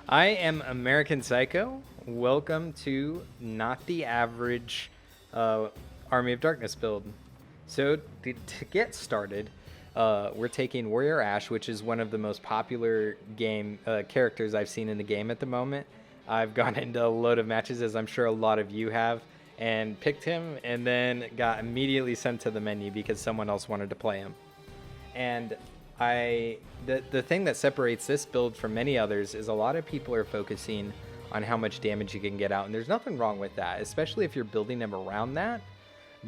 I am American Psycho. Welcome to Not the Average Army of Darkness build. So, to get started, we're taking Warrior Ash, which is one of the most popular game characters I've seen in the game at the moment. I've gone into a load of matches, as I'm sure a lot of you have, and picked him, and then got immediately sent to the menu because someone else wanted to play him. And the thing that separates this build from many others is a lot of people are focusing on how much damage you can get out, and there's nothing wrong with that, especially if you're building them around that.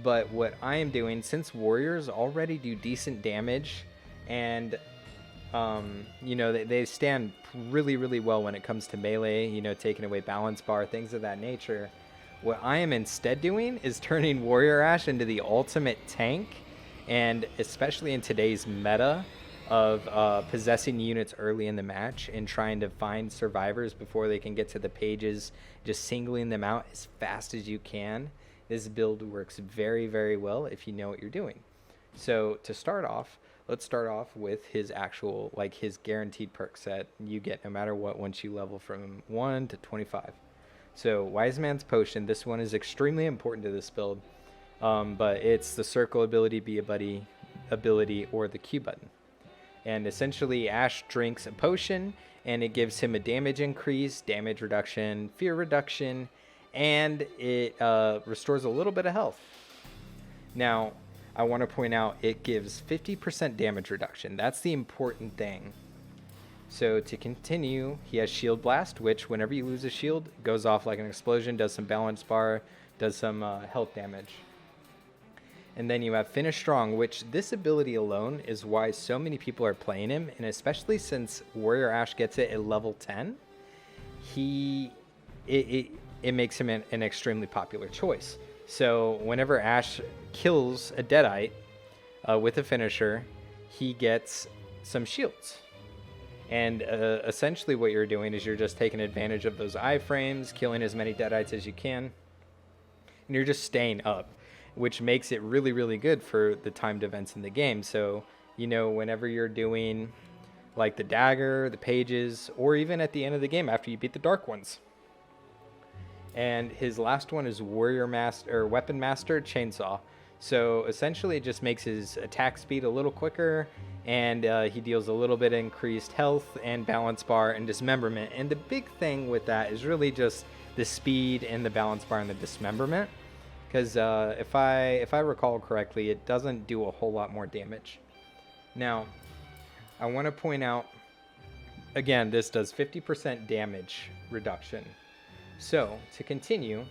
But what I am doing, since warriors already do decent damage, and they stand really well when it comes to melee, taking away balance bar, things of that nature. What I am instead doing is turning Warrior Ash into the ultimate tank, and especially in today's meta of possessing units early in the match and trying to find survivors before they can get to the pages, just singling them out as fast as you can. This build works very well if you know what you're doing. So to start off, let's start off with his actual, his guaranteed perks that you get no matter what once you level from 1 to 25. So Wise Man's Potion, this one is extremely important to this build. But it's the circle ability, be a buddy ability, or the Q button. And essentially Ash drinks a potion and it gives him a damage increase, damage reduction, fear reduction, and it restores a little bit of health. Now, I want to point out it gives 50% damage reduction. That's the important thing. So to continue, he has Shield Blast, which whenever you lose a shield, goes off like an explosion, does some balance bar, does some health damage. And then you have Finish Strong, which this ability alone is why so many people are playing him, and especially since Warrior Ash gets it at level 10, it makes him an extremely popular choice. So whenever Ash kills a Deadite with a finisher, he gets some shields. And essentially what you're doing is you're just taking advantage of those iframes, killing as many Deadites as you can, and you're just staying up, which makes it really good for the timed events in the game. So, whenever you're doing like the dagger, the pages, or even at the end of the game after you beat the dark ones. And his last one is Weapon Master Chainsaw. So essentially it just makes his attack speed a little quicker, and he deals a little bit increased health and balance bar and dismemberment. And the big thing with that is really just the speed and the balance bar and the dismemberment. Because if I recall correctly, it doesn't do a whole lot more damage. Now, I want to point out, again, this does 50% damage reduction. So, to continue,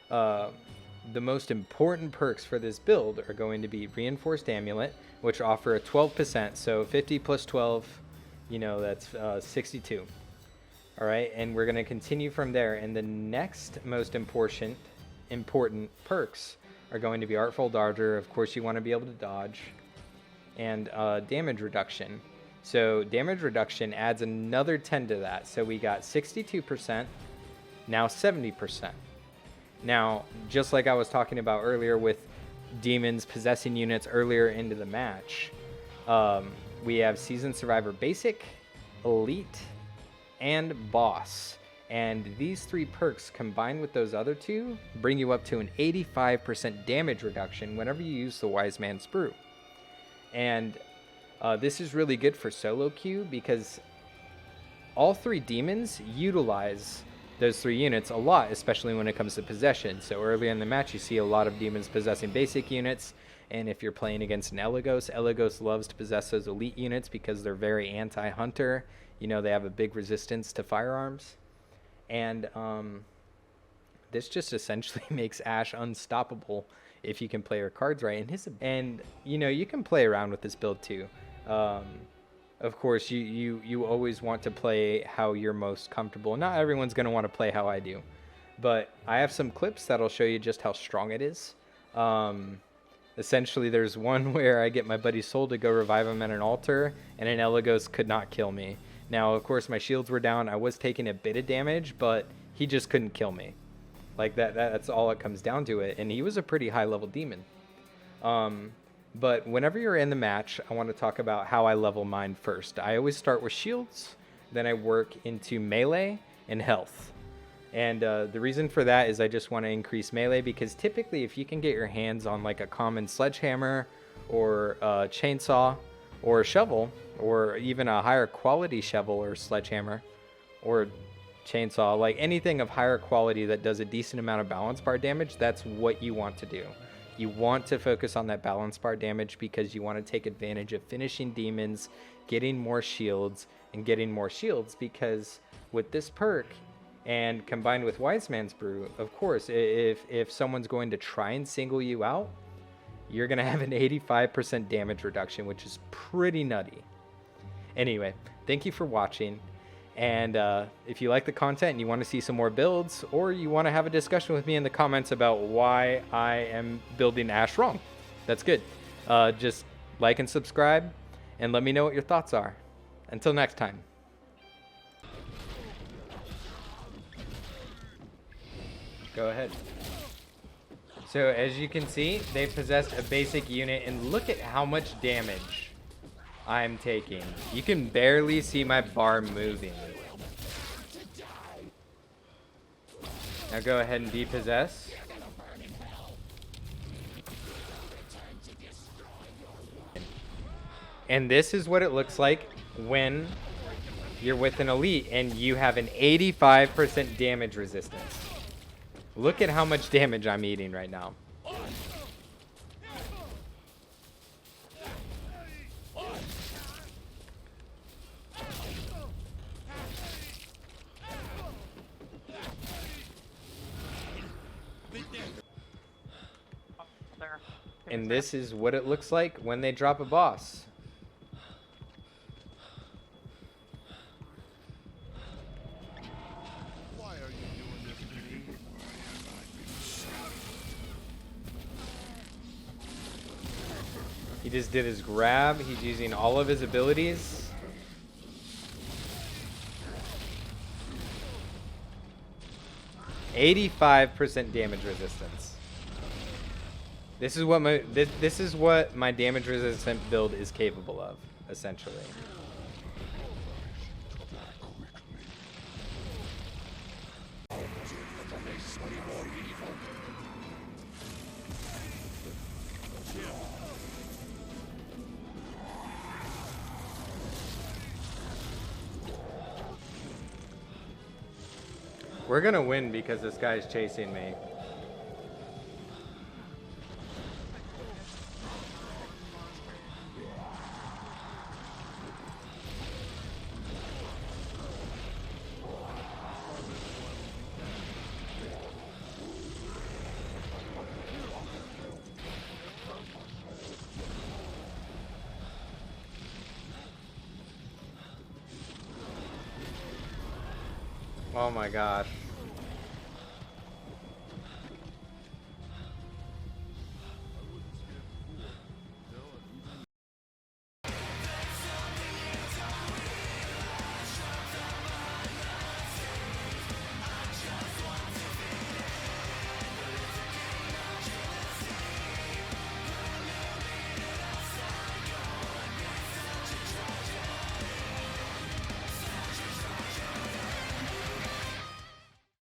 the most important perks for this build are going to be Reinforced Amulet, which offer a 12%, so 50 plus 12, that's 62. All right, and we're going to continue from there, and the next most important perks are going to be Artful Dodger. Of course, you want to be able to dodge, and damage reduction. So damage reduction adds another 10 to that. So we got 62%, now 70%. Now, just like I was talking about earlier with demons possessing units earlier into the match, we have Seasoned Survivor Basic, Elite, and Boss. And these three perks combined with those other two bring you up to an 85% damage reduction whenever you use the Wise Man's Brew. And this is really good for solo queue because all three demons utilize those three units a lot, especially when it comes to possession. So early in the match, you see a lot of demons possessing basic units. And if you're playing against an Elagos loves to possess those elite units because they're very anti-hunter. They have a big resistance to firearms. And this just essentially makes Ash unstoppable if you can play your cards right. And you can play around with this build too. Of course, you always want to play how you're most comfortable. Not everyone's going to want to play how I do. But I have some clips that'll show you just how strong it is. Essentially, there's one where I get my buddy Soul to go revive him at an altar, and an Elagos could not kill me. Now, of course, my shields were down. I was taking a bit of damage, but he just couldn't kill me. Like that's all it comes down to it. And he was a pretty high-level demon. But whenever you're in the match, I want to talk about how I level mine first. I always start with shields, then I work into melee and health. And the reason for that is I just want to increase melee, because typically if you can get your hands on like a common sledgehammer or a chainsaw or a shovel, or even a higher quality shovel or sledgehammer or chainsaw, like anything of higher quality that does a decent amount of balance bar damage, that's what you want to do. You want to focus on that balance bar damage because you want to take advantage of finishing demons, getting more shields, and getting more shields, because with this perk and combined with Wise Man's Brew, of course, if someone's going to try and single you out, you're going to have an 85% damage reduction, which is pretty nutty. Anyway, thank you for watching. And if you like the content and you want to see some more builds, or you want to have a discussion with me in the comments about why I am building Ash wrong, that's good. Just like and subscribe and let me know what your thoughts are. Until next time. Go ahead. So as you can see, they possessed a basic unit, and look at how much damage I'm taking. You can barely see my bar moving. Now go ahead and depossess. And this is what it looks like when you're with an elite and you have an 85% damage resistance. Look at how much damage I'm eating right now. And this is what it looks like when they drop a boss. He just did his grab. He's using all of his abilities. %85 damage resistance. This is what my damage resistant build is capable of, essentially. We're gonna win because this guy's chasing me. Oh my gosh.